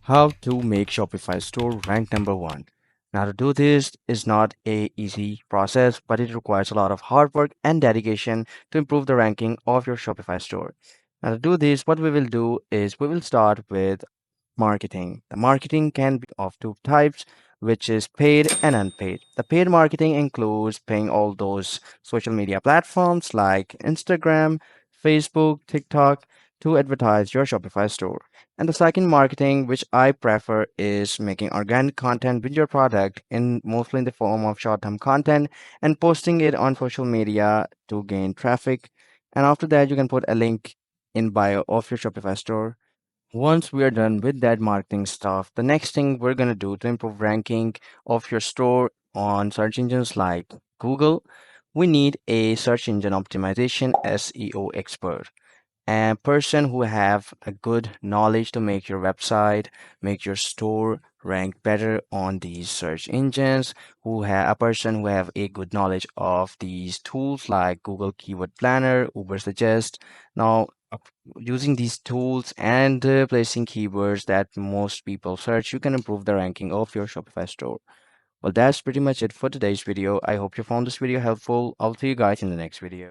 How to make Shopify store rank number one. Now, to do this is not a easy process, but it requires a lot of hard work and dedication to improve the ranking of your Shopify store. Now, to do this, what we will do is we will start with marketing. The marketing can be of two types, which is paid and unpaid. The paid marketing includes paying all those social media platforms like Instagram, Facebook, TikTok to advertise your Shopify store. And the second marketing, which I prefer, is making organic content with your product in mostly in the form of short-term content and posting it on social media to gain traffic. And after that, you can put a link in bio of your Shopify store. Once we are done with that marketing stuff, the next thing we're going to do to improve ranking of your store on search engines like Google, we need a search engine optimization SEO expert, a person who have a good knowledge to make your website, make your store rank better on these search engines, who have a person who have a good knowledge of these tools like Google Keyword Planner, Uber Suggest. Now, using these tools and placing keywords that most people search, you can improve the ranking of your Shopify store. Well, that's pretty much it for today's video. I hope you found this video helpful. I'll see you guys in the next video.